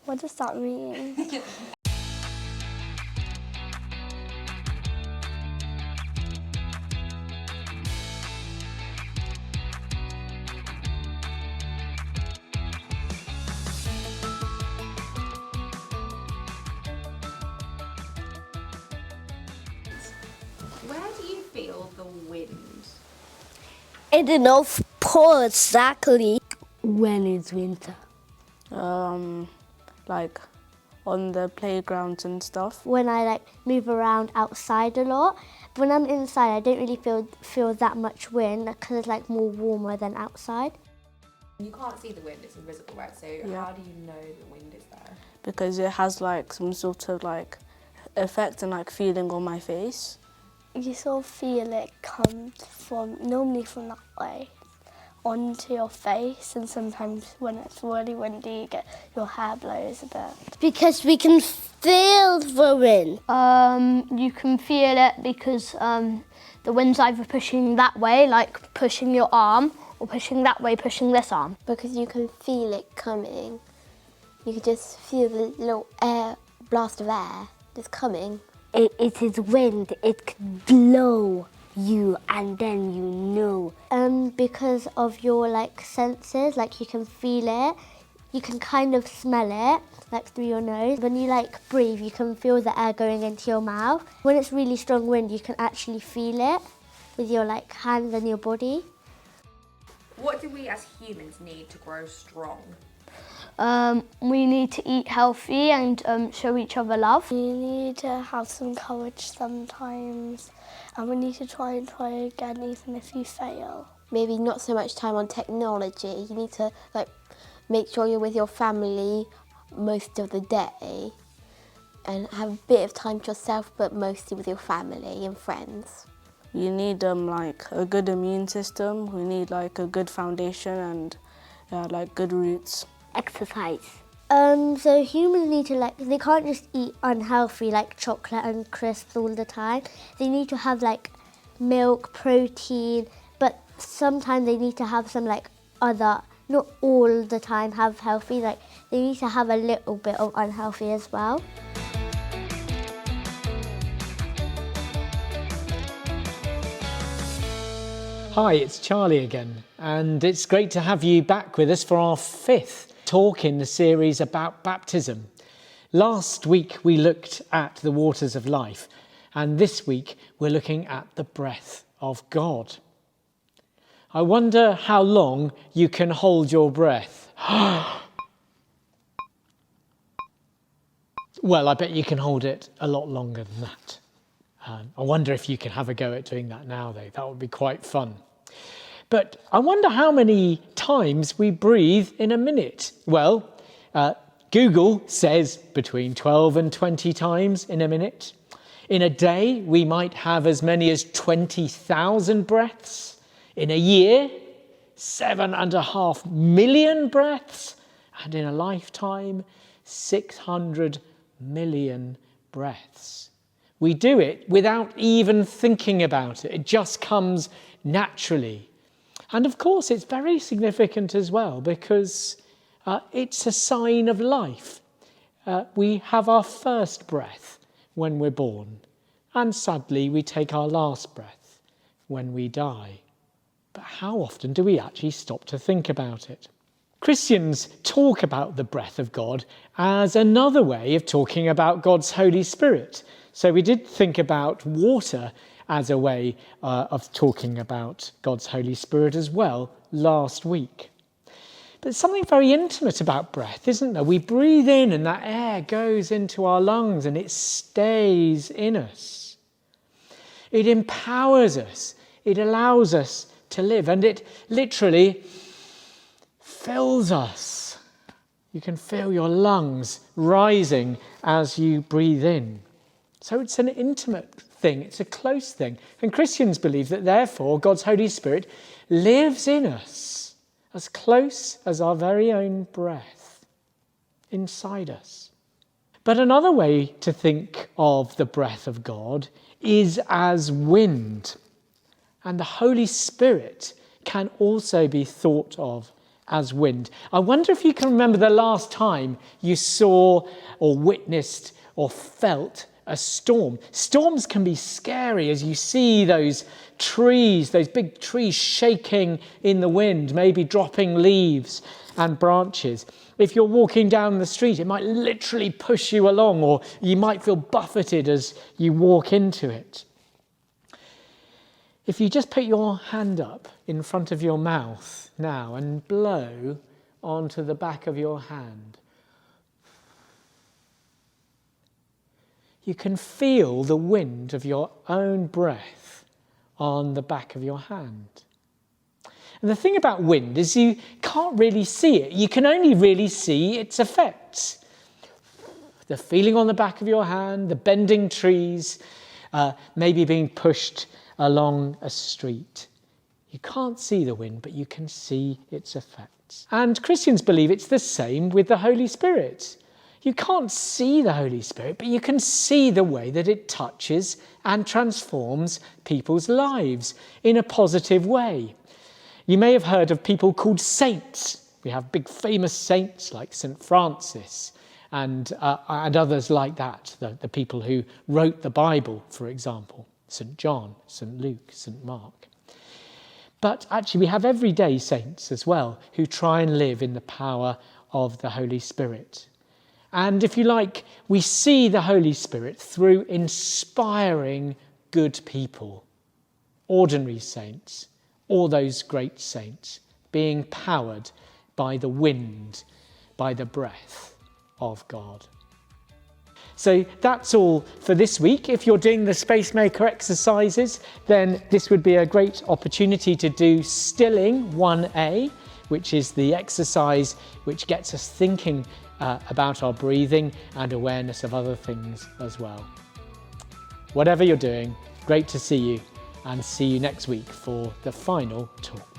What does that mean? Where do you feel the wind? I don't know exactly. When it's winter. Like on the playgrounds and stuff. When I move around outside a lot. When I'm inside, I don't really feel that much wind because it's more warmer than outside. You can't see the wind, it's invisible, right? So how do you know the wind is there? Because it has some sort of effect and feeling on my face. You sort of feel it come normally from that way onto your face, and sometimes when it's really windy you get your hair blows a bit. Because we can feel the wind. You can feel it because the wind's either pushing that way, like pushing your arm, or pushing that way, pushing this arm. Because you can feel it coming. You can just feel the little blast of air just coming. It is wind. It can blow you and then you know. Because of your senses, you can feel it. You can kind of smell it, through your nose. When you breathe, you can feel the air going into your mouth. When it's really strong wind, you can actually feel it with your hands and your body. What do we as humans need to grow strong? We need to eat healthy and show each other love. You need to have some courage sometimes, and we need to try again even if you fail. Maybe not so much time on technology. You need to make sure you're with your family most of the day and have a bit of time to yourself, but mostly with your family and friends. You need a good immune system. We need a good foundation and good roots. Exercise. So humans need to they can't just eat unhealthy chocolate and crisps all the time. They need to have milk, protein, but sometimes they need to have some other, not all the time have healthy, they need to have a little bit of unhealthy as well. Hi, it's Charlie again, and it's great to have you back with us for our 5th talk in the series about baptism. Last week we looked at the waters of life, and this week we're looking at the breath of God. I wonder how long you can hold your breath. Well, I bet you can hold it a lot longer than that. I wonder if you can have a go at doing that now, though. That would be quite fun. But I wonder how many times we breathe in a minute. Well, Google says between 12 and 20 times in a minute. In a day, we might have as many as 20,000 breaths. In a year, 7.5 million breaths. And in a lifetime, 600 million breaths. We do it without even thinking about it. It just comes naturally. And of course, it's very significant as well because it's a sign of life. We have our first breath when we're born, and sadly, we take our last breath when we die. But how often do we actually stop to think about it? Christians talk about the breath of God as another way of talking about God's Holy Spirit. So we did think about water as a way of talking about God's Holy Spirit as well last week. But there's something very intimate about breath, isn't there? We breathe in and that air goes into our lungs and it stays in us. It empowers us. It allows us to live, and it literally fills us. You can feel your lungs rising as you breathe in. So it's an intimate thing, it's a close thing. And Christians believe that therefore God's Holy Spirit lives in us, as close as our very own breath, inside us. But another way to think of the breath of God is as wind. And the Holy Spirit can also be thought of as wind. I wonder if you can remember the last time you saw or witnessed or felt a storm. Storms can be scary as you see those trees, those big trees shaking in the wind, maybe dropping leaves and branches. If you're walking down the street, it might literally push you along, or you might feel buffeted as you walk into it. If you just put your hand up in front of your mouth now and blow onto the back of your hand, you can feel the wind of your own breath on the back of your hand. And the thing about wind is you can't really see it. You can only really see its effects. The feeling on the back of your hand, the bending trees, maybe being pushed along a street. You can't see the wind, but you can see its effects. And Christians believe it's the same with the Holy Spirit. You can't see the Holy Spirit, but you can see the way that it touches and transforms people's lives in a positive way. You may have heard of people called saints. We have big famous saints like St. Francis and others like that, the people who wrote the Bible, for example, St. John, St. Luke, St. Mark. But actually we have everyday saints as well who try and live in the power of the Holy Spirit. And if you like, we see the Holy Spirit through inspiring good people, ordinary saints, all those great saints, being powered by the wind, by the breath of God. So that's all for this week. If you're doing the Spacemaker exercises, then this would be a great opportunity to do Stilling 1A, which is the exercise which gets us thinking about our breathing and awareness of other things as well. Whatever you're doing, great to see you, and see you next week for the final talk.